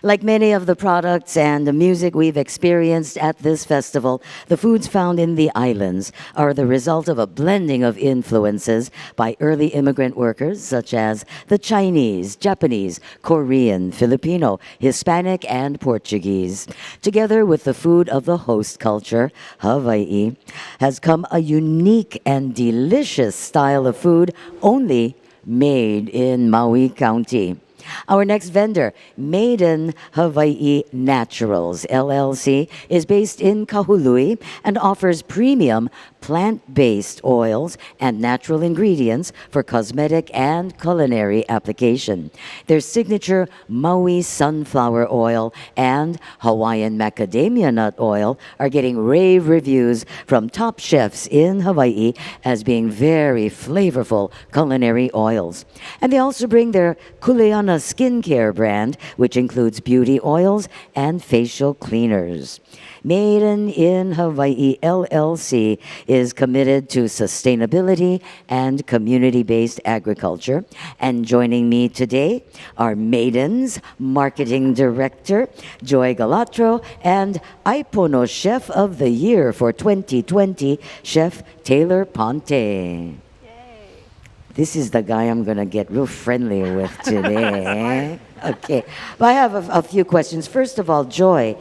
Like many of the products and the music we've experienced at this festival, the foods found in the islands are the result of a blending of influences by early immigrant workers such as the Chinese, Japanese, Korean, Filipino, Hispanic, and Portuguese. Together with the food of the host culture, Hawaii, has come a unique and delicious style of food only made in Maui County. Our next vendor, Maiden Hawaii Naturals LLC, is based in Kahului and offers premium plant-based oils and natural ingredients for cosmetic and culinary application. Their signature Maui sunflower oil and Hawaiian macadamia nut oil are getting rave reviews from top chefs in Hawaii as being very flavorful culinary oils. And they also bring their Kuleana skincare brand, which includes beauty oils and facial cleaners. Maiden in Hawaii LLC is committed to sustainability and community-based agriculture. And joining me today are Maiden's Marketing Director, Joy Galatro, and Aipono Chef of the Year for 2020, Chef Taylor Ponte. This is the guy I'm going to get real friendly with today. Okay. Well, I have a few questions. First of all, Joy,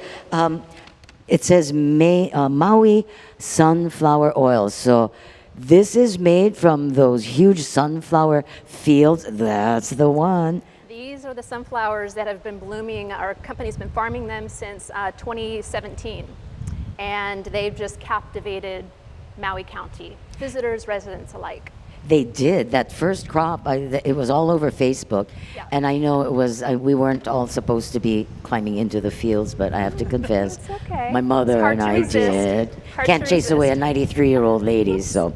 it says Maui sunflower oil. So this is made from those huge sunflower fields. That's the one. These are the sunflowers that have been blooming. Our company's been farming them since 2017. And they've just captivated Maui County, visitors, residents alike. They did. That first crop, it was all over Facebook. Yeah. And I know it was, we weren't all supposed to be climbing into the fields, but I have to confess, It's okay. my mother and I did. Can't chase away a 93-year-old lady, so.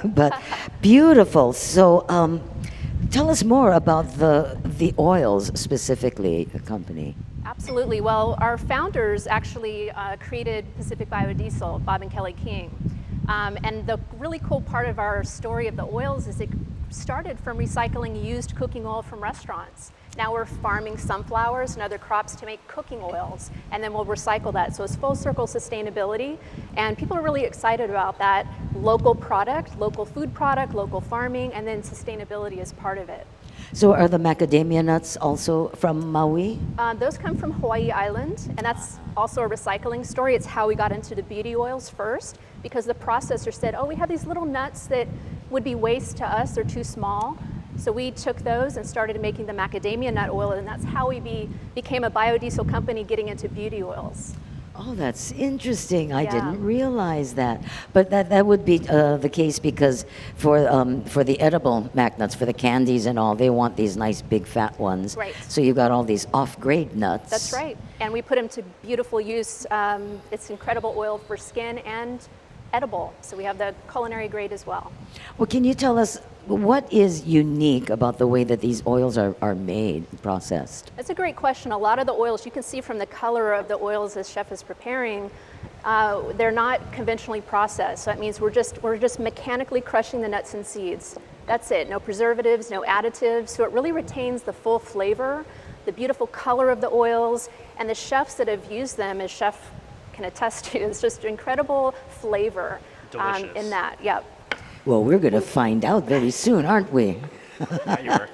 But beautiful. So tell us more about the oils specifically, the company. Absolutely. Well, our founders actually created Pacific Biodiesel, Bob and Kelly King. And the really cool part of our story of the oils is it started from recycling used cooking oil from restaurants. Now we're farming sunflowers and other crops to make cooking oils, and then we'll recycle that. So it's full circle sustainability, and people are really excited about that. Local product, local food product, local farming, and then sustainability is part of it. So are the macadamia nuts also from Maui? Those come from Hawaii Island, and that's also a recycling story. It's how we got into the beauty oils first, because the processor said, oh, we have these little nuts that would be waste to us, they're too small. So we took those and started making the macadamia nut oil, and that's how we became a biodiesel company getting into beauty oils. Oh, that's interesting. I didn't realize that. But that would be the case because for the edible mac nuts, for the candies and all, they want these nice big fat ones. Right. So you've got all these off-grade nuts. That's right. And we put them to beautiful use. It's incredible oil for skin and edible. So we have the culinary grade as well. Well, can you tell us what is unique about the way that these oils are made, processed? That's a great question. A lot of the oils, you can see from the color of the oils the chef is preparing, they're not conventionally processed. So that means we're just mechanically crushing the nuts and seeds. That's it. No preservatives, no additives. So it really retains the full flavor, the beautiful color of the oils, and the chefs that have used them, as chef can attest to, it's just incredible flavor in that. Yep. Well, we're going to find out very soon, aren't we? You are.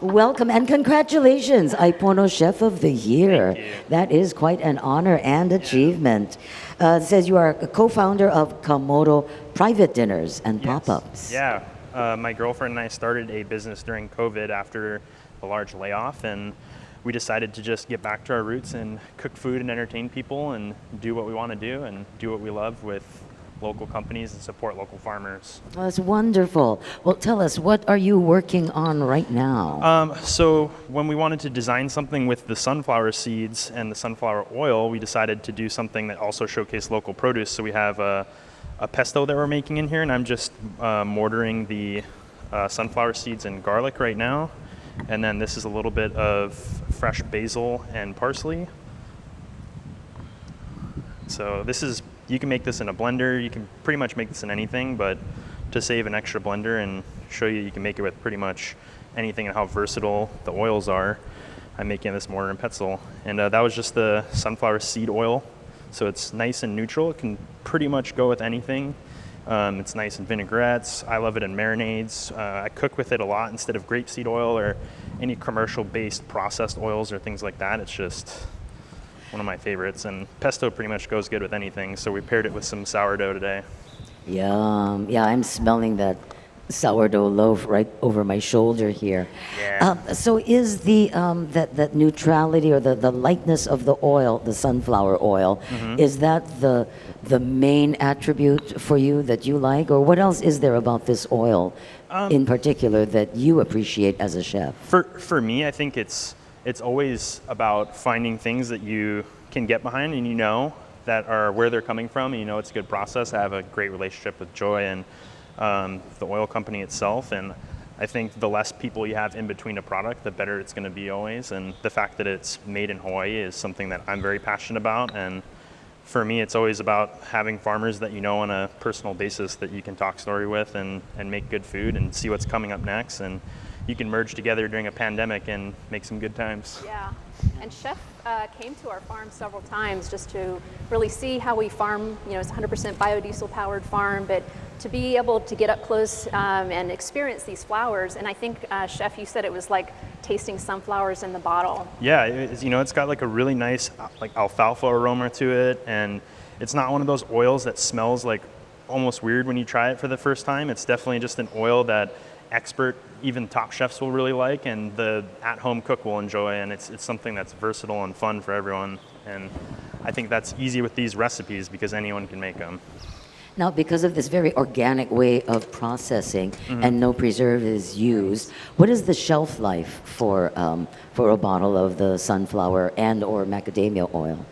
Welcome and congratulations, Aipono Chef of the Year. Thank you. That is quite an honor and achievement. It says you are a co-founder of Komodo Private Dinners and Pop-Ups. Yeah, my girlfriend and I started a business during COVID after a large layoff, and we decided to just get back to our roots and cook food and entertain people and do what we want to do and do what we love with local companies and support local farmers. Well, that's wonderful. Well, tell us, what are you working on right now? So when we wanted to design something with the sunflower seeds and the sunflower oil, we decided to do something that also showcased local produce. So we have a pesto that we're making in here, and I'm just mortaring the sunflower seeds and garlic right now. And then this is a little bit of fresh basil and parsley. So this is, you can make this in a blender, you can pretty much make this in anything, but to save an extra blender and show you can make it with pretty much anything and how versatile the oils are, I'm making this mortar and pestle. And that was just the sunflower seed oil. So it's nice and neutral. It can pretty much go with anything. It's nice in vinaigrettes. I love it in marinades. I cook with it a lot instead of grapeseed oil or any commercial-based processed oils or things like that. It's just one of my favorites. And pesto pretty much goes good with anything. So we paired it with some sourdough today. Yum. Yeah, I'm smelling that sourdough loaf right over my shoulder here. Yeah. So is the that neutrality or the lightness of the oil, the sunflower oil, is that the main attribute for you that you like, or what else is there about this oil in particular that you appreciate as a chef? For me, I think it's always about finding things that you can get behind and you know that are where they're coming from, and you know it's a good process. I have a great relationship with Joy and the oil company itself, and I think the less people you have in between a product, the better it's going to be always. And the fact that it's made in Hawaii is something that I'm very passionate about. And for me, it's always about having farmers that you know on a personal basis that you can talk story with and make good food and see what's coming up next. And you can merge together during a pandemic and make some good times. Yeah, and Chef came to our farm several times just to really see how we farm. You know, it's 100% biodiesel powered farm, but to be able to get up close and experience these flowers. And I think, Chef, you said it was like tasting sunflowers in the bottle. Yeah, it's got like a really nice like alfalfa aroma to it, and it's not one of those oils that smells like almost weird when you try it for the first time. It's definitely just an oil that expert, even top chefs will really like, and the at-home cook will enjoy, and it's something that's versatile and fun for everyone. And I think that's easy with these recipes because anyone can make them. Now, because of this very organic way of processing and no preservatives used, what is the shelf life for a bottle of the sunflower and or macadamia oil?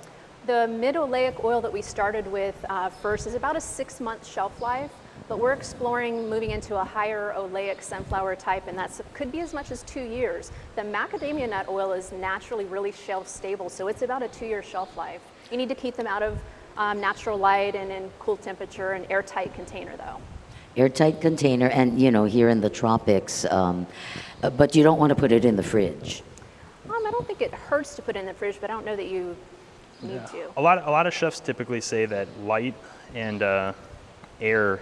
The mid-oleic oil that we started with first is about a 6-month shelf life, but we're exploring moving into a higher oleic sunflower type, and that could be as much as 2 years. The macadamia nut oil is naturally really shelf stable, so it's about a 2-year shelf life. You need to keep them out of natural light and in cool temperature, and airtight container though. Airtight container, and here in the tropics, but you don't want to put it in the fridge. I don't think it hurts to put it in the fridge, but I don't know that you need to. A lot of chefs typically say that light and air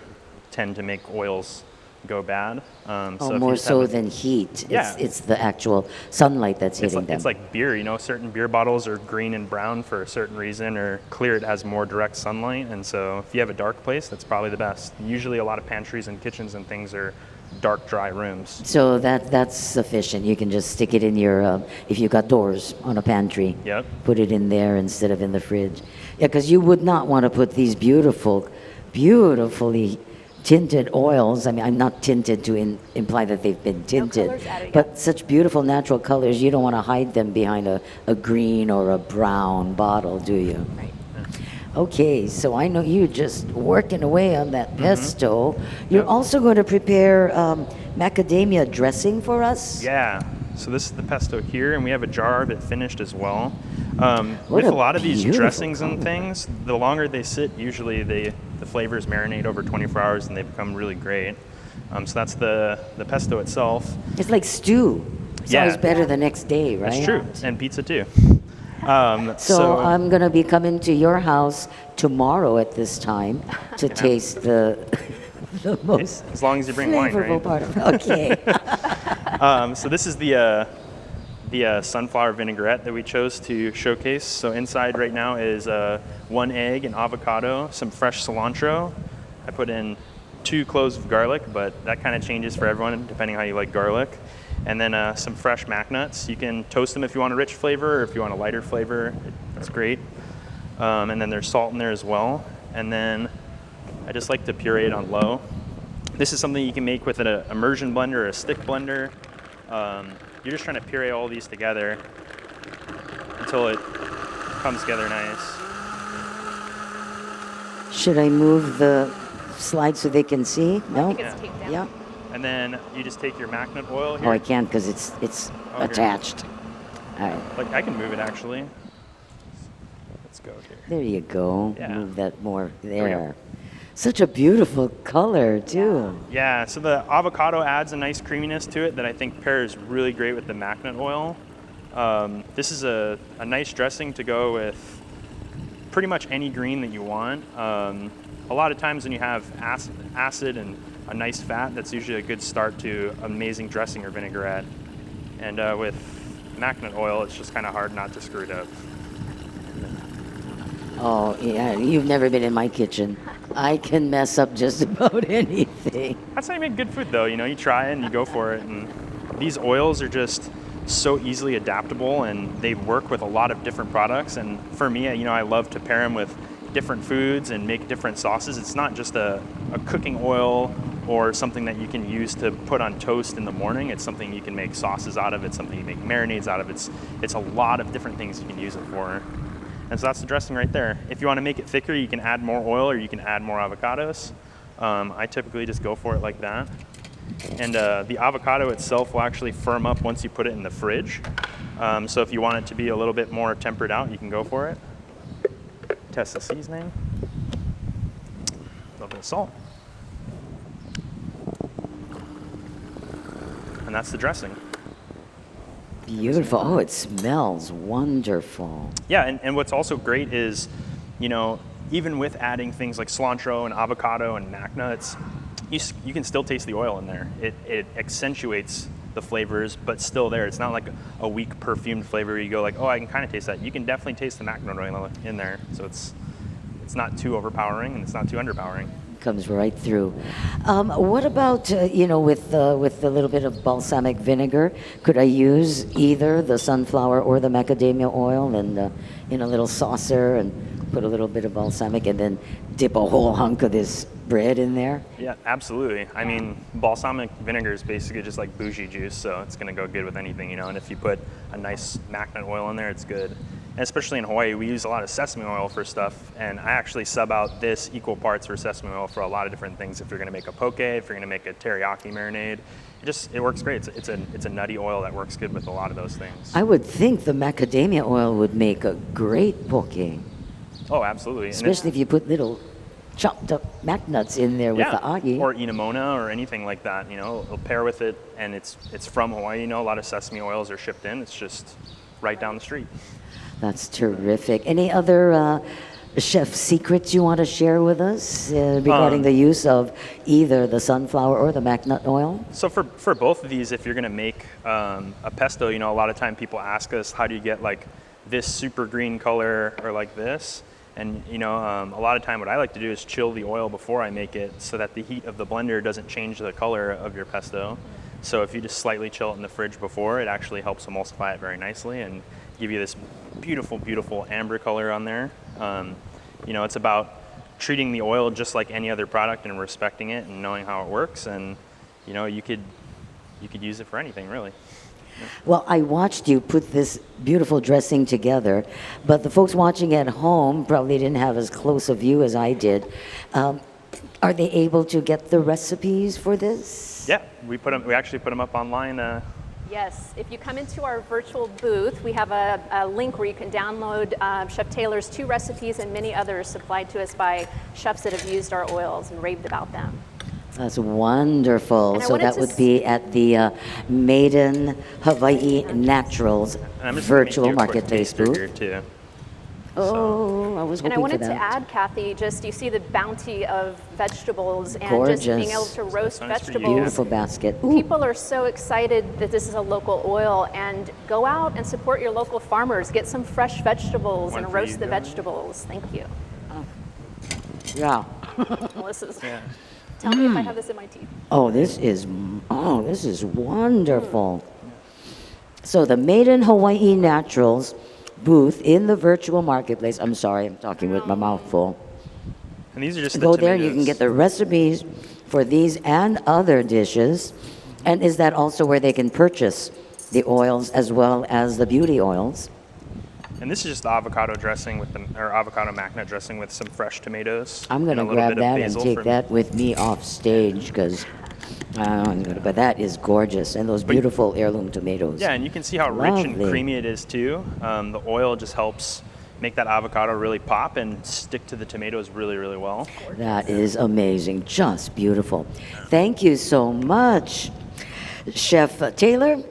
tend to make oils go bad. So more so than heat. Yeah. It's the actual sunlight that's hitting them. It's like beer, certain beer bottles are green and brown for a certain reason, or clear, it has more direct sunlight. And so if you have a dark place, that's probably the best. Usually a lot of pantries and kitchens and things are dark, dry rooms. So that's sufficient. You can just stick it in your, if you've got doors on a pantry, Yep. put it in there instead of in the fridge. Yeah, because you would not want to put these beautifully tinted oils. I mean, I'm not tinted to imply that they've been tinted, colors added, but such beautiful natural colors, you don't want to hide them behind a green or a brown bottle, do you? Right. Okay, so I know you're just working away on that pesto. You're also going to prepare macadamia dressing for us? Yeah, so this is the pesto here, and we have a jar of it finished as well. With a a lot of these beautiful dressings and color. things, the longer they sit, usually the flavors marinate over 24 hours and they become really great. So that's the pesto itself. It's like stew. It's Yeah. always better the next day, right? That's true, and pizza too. So I'm going to be coming to your house tomorrow at this time to taste the most As long as you bring wine, flavorful right? part of it. Okay. So this is the sunflower vinaigrette that we chose to showcase. So inside right now is 1 egg, an avocado, some fresh cilantro. I put in 2 cloves of garlic, but that kind of changes for everyone depending how you like garlic. And then some fresh mac nuts. You can toast them if you want a rich flavor, or if you want a lighter flavor, that's great. And then there's salt in there as well. And then I just like to puree it on low. This is something you can make with an immersion blender or a stick blender. You're just trying to puree all these together until it comes together nice. Should I move the slide so they can see? No? I think it's taped down. Yeah. And then you just take your mac nut oil here. Oh, I can't because it's Okay. attached. All right. Like I can move it actually. Let's go here. There you go. Yeah. Move that more we there. go. Such a beautiful color, too. Yeah, so the avocado adds a nice creaminess to it that I think pairs really great with the mac nut oil. This is a nice dressing to go with pretty much any green that you want. A lot of times when you have acid and a nice fat, that's usually a good start to amazing dressing or vinaigrette. And with Macadamia oil, it's just kind of hard not to screw it up. Oh, yeah, you've never been in my kitchen. I can mess up just about anything. That's how you make good food, though. You know, you try it and you go for it. And these oils are just so easily adaptable, and they work with a lot of different products. And for me, you know, I love to pair them with different foods and make different sauces. It's not just a cooking oil or something that you can use to put on toast in the morning. It's something you can make sauces out of. It's something you make marinades out of. It's a lot of different things you can use it for. And so that's the dressing right there. If you want to make it thicker, you can add more oil or you can add more avocados. I typically just go for it like that. And the avocado itself will actually firm up once you put it in the fridge. So if you want it to be a little bit more tempered out, you can go for it. Test the seasoning. A little bit of salt. And that's the dressing. Beautiful. Oh, it smells wonderful. Yeah, and what's also great is, you know, even with adding things like cilantro and avocado and mac nuts, you can still taste the oil in there. It accentuates the flavors, but still there. It's not like a weak perfumed flavor where you go like, oh, I can kind of taste that. You can definitely taste the Macadamia oil in there. So it's not too overpowering and it's not too underpowering. Comes right through. What about, you know, with a little bit of balsamic vinegar? Could I use either the sunflower or the macadamia oil and in a little saucer and put a little bit of balsamic and then dip a whole hunk of this bread in there? Yeah, absolutely. I mean, balsamic vinegar is basically just like bougie juice, so it's going to go good with anything, you know, and if you put a nice Macadamia oil in there, it's good. And especially in Hawaii, we use a lot of sesame oil for stuff, and I actually sub out this equal parts for sesame oil for a lot of different things. If you're going to make a poke, if you're going to make a teriyaki marinade, it works great. It's a nutty oil that works good with a lot of those things. I would think the macadamia oil would make a great poke, Oh, absolutely. especially if you put little chopped up mac nuts in there with the agi. Or inamona or anything like that. You know, it'll pair with it, and it's from Hawaii. You know, a lot of sesame oils are shipped in. It's just right down the street. That's terrific. Any other chef secrets you want to share with us regarding the use of either the sunflower or the mac nut oil? So for both of these, if you're going to make a pesto, you know, a lot of time people ask us, how do you get like this super green color or like this? And you know, a lot of time what I like to do is chill the oil before I make it so that the heat of the blender doesn't change the color of your pesto. So if you just slightly chill it in the fridge before, it actually helps emulsify it very nicely and give you this beautiful, beautiful amber color on there. You know, it's about treating the oil just like any other product and respecting it and knowing how it works. And you know, you could use it for anything, really. Well, I watched you put this beautiful dressing together, but the folks watching at home probably didn't have as close a view as I did. Are they able to get the recipes for this? Yeah, we actually put them up online. Yes, if you come into our virtual booth, we have a link where you can download Chef Taylor's 2 recipes and many others supplied to us by chefs that have used our oils and raved about them. That's wonderful. And I So wanted that to would be at the Maiden Hawaii Naturals And I'm just virtual gonna make you a quick marketplace taster booth. here too. Oh, I was And hoping I wanted for to that. add, Kathy, just you see the bounty of vegetables and just Gorgeous. being able to roast That's nice for you. vegetables. Beautiful basket. Ooh, People are so excited that this is a local oil, and go out and support your local farmers. Get some fresh vegetables One and for you, roast the Dylan. vegetables. Thank you. yeah. Melissa's. Yeah. Tell me if I have this in my teeth. This is wonderful. So the Maiden Hawaii Naturals booth in the virtual marketplace. I'm sorry, I'm talking with my mouth full. And these are just Go the there, you can tomatoes. get the recipes for these and other dishes. And is that also where they can purchase the oils as well as the beauty oils? And this is just the avocado dressing or avocado mac nut dressing with some fresh tomatoes. I'm going and to a little grab bit of that and basil take for- that with me off stage because, but that is gorgeous. And those beautiful heirloom tomatoes. Yeah, and you can see how rich and Lovely. creamy it is too. The oil just helps make that avocado really pop and stick to the tomatoes really, really well. That is amazing. Just beautiful. Thank you so much, Chef Taylor.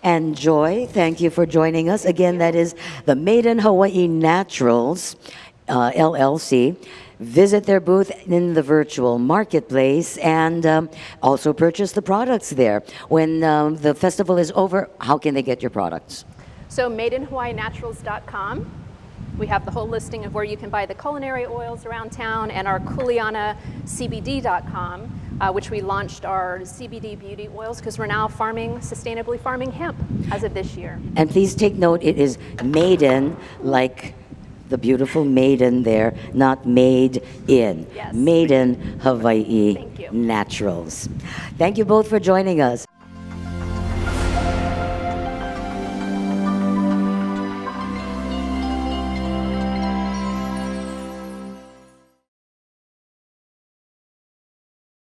And Joy, thank you for joining us. Again, that is the Maiden Hawaii Naturals, LLC. Visit their booth in the virtual marketplace and also purchase the products there. When the festival is over, how can they get your products? So maidenhawaiinaturals.com. We have the whole listing of where you can buy the culinary oils around town, and our kuleanacbd.com, which we launched our CBD beauty oils because we're now sustainably farming hemp as of this year. And please take note, it is Maiden, like the beautiful maiden there, not made in. Yes. Maiden Hawaii Thank you. Naturals. Thank you both for joining us.